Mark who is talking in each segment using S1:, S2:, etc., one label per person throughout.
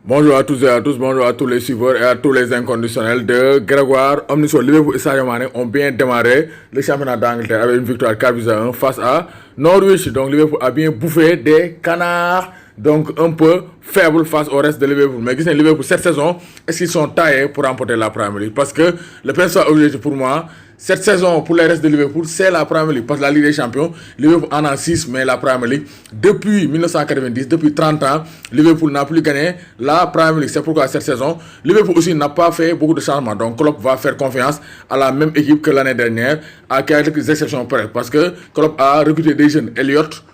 S1: Bonjour à tous et à tous, bonjour à tous les suiveurs et à tous les inconditionnels de Grégoire Omnisso. Liverpool et Sadio Mané ont bien démarré le championnat d'Angleterre avec une victoire 4-1 face à Norwich. Donc Liverpool a bien bouffé des canards, donc un peu faible face au reste de Liverpool. Mais qu'est-ce que Liverpool cette saison, est-ce qu'ils sont taillés pour remporter la Premier League? Parce que le principal objectif pour moi, cette saison pour les restes de Liverpool, c'est la Premier League. Parce que la Ligue des Champions, Liverpool en a 6, mais la Premier League, depuis 1990, depuis 30 ans, Liverpool n'a plus gagné la Premier League. C'est pourquoi cette saison, Liverpool aussi n'a pas fait beaucoup de changements. Donc Klopp va faire confiance à la même équipe que l'année dernière, à quelques exceptions près. Parce que Klopp a recruté des jeunes. Elliott,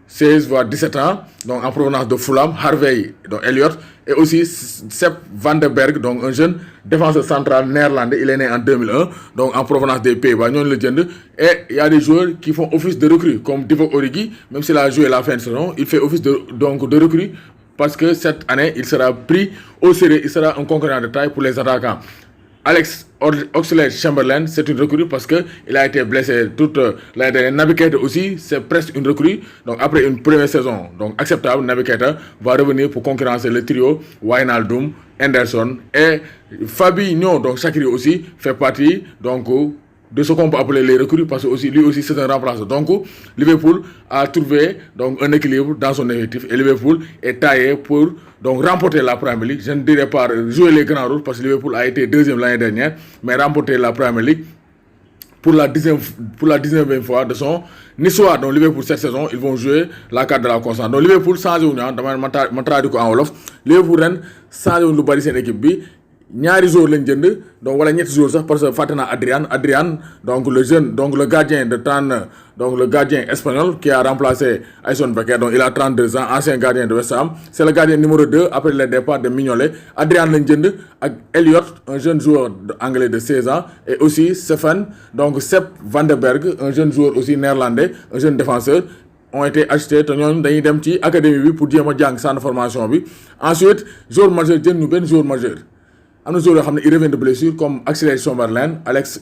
S1: 16 voire 17 ans, donc en provenance de Fulham, Harvey, donc Elliott, et aussi Sepp van den Berg, donc un jeune défenseur central néerlandais, il est né en 2001, donc en provenance des Pays-Bas, et il y a des joueurs qui font office de recrue, comme Divock Origi, même s'il a joué la fin de saison, il fait office de recrue, parce que cette année, il sera pris au sérieux, il sera un concurrent de taille pour les attaquants. Alex Oxlade-Chamberlain, c'est une recrue parce qu'il a été blessé toute l'année dernière. Naby Keita aussi, c'est presque une recrue. Donc après une première saison donc acceptable, Naby Keita va revenir pour concurrencer le trio Wijnaldum, Henderson et Fabinho. Donc Shaqiri aussi fait partie donc de ce qu'on peut appeler les recrues parce que aussi, lui aussi c'est un remplaçant. Donc Liverpool a trouvé donc un équilibre dans son effectif et Liverpool est taillé pour donc remporter la Premier League. Je ne dirais pas jouer les grands rôles parce que Liverpool a été deuxième l'année dernière, mais remporter la Premier League pour la 19e fois de son histoire. Donc Liverpool cette saison, ils vont jouer la carte de la constance. Donc Liverpool changé wu ñu dama traduit ko en wolof. Liverpool ren changé wu lu bari seen équipe bi. ñaari joueurs lañ jënd donc wala ñetti joueurs sax parce que fàtte naa Adrian donc le jeune donc le gardien de 30 donc le gardien espagnol qui a remplacé Alisson Becker, donc il a 32 ans, ancien gardien de West Ham, c'est le gardien numéro 2 après le départ de Mignolet. Adrian lañ jënd ak Elliott, un jeune joueur anglais de 16 ans, et aussi Sepp van den Berg, un jeune joueur aussi néerlandais, un jeune défenseur, ont été achetés te ñooñu dañuy dem ci académie bi pour jéem a jàng centre de formation bi. Ensuite joueur majeur jënd ñu benn joueur majeur. Am na joueurs yoo xam ne il revient de blessure comme Alex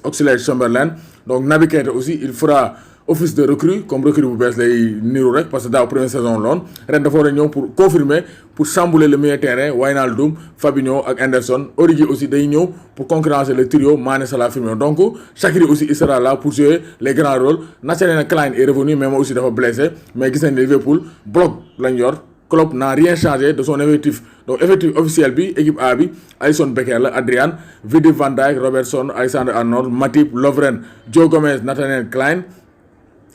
S1: Oxlade-Chamberlain, donc Naby Keita aussi il fera office de recrue comme recrue bu bees lay niru rek parce que daaw première saison loon ren dafa war a ñëw pour confirmer pour chambouler le milieu terrain Wijnaldum, Fabinho ak Henderson. Origi aussi day ñëw pour concurrencer le trio Mané, Salah, Firmino. Donc Shaqiri aussi il sera là pour jouer les grands rôles. Nathaniel Clyne est revenu mais moi aussi dafa blessé, mais gis nañ Liverpool bloc lañ yor. Klopp n'a rien changé de son effectif. Donc effectif officiel bi équipe A bi Alisson Becker la, Adrian, Virgil van Dijk, Robertson, Alexander-Arnold, Matip, Lovren, Joe Gomez, Nathaniel Clyne.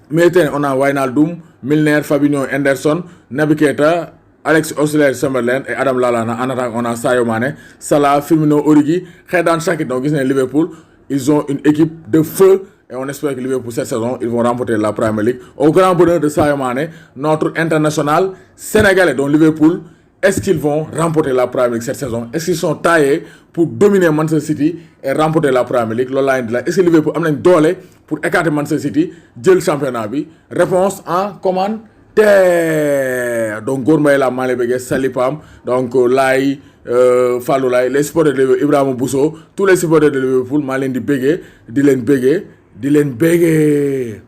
S1: Milieu on a Wijnaldum, Milner, Fabinho, Henderson, Naby Keita, Alex Oxlade-Chamberlain et Adam Lallana. En attaque on a Sadio Mané, Salah, Firmino, Origi, Xherdan Shaqiri. Donc gis nañ Liverpool, ils ont une équipe de feu. Et on espère que Liverpool cette saison, ils vont remporter la Premier League. Au grand bonheur de Sadio Mané, notre international sénégalais. Donc Liverpool, est-ce qu'ils vont remporter la Premier League cette saison? Est-ce qu'ils sont taillés pour dominer Manchester City et remporter la Premier League? Est-ce que Liverpool a une doole pour écarter Manchester City, jël championnat bi? Réponse en commentaire. Donc Gourmay la maa lay bëggee Salipam, donc Laye, Fallou Laye, les supporters de Liverpool, Ibrahima Bousso, tous les supporters de Liverpool maa leen di bëggee di leen bëggee.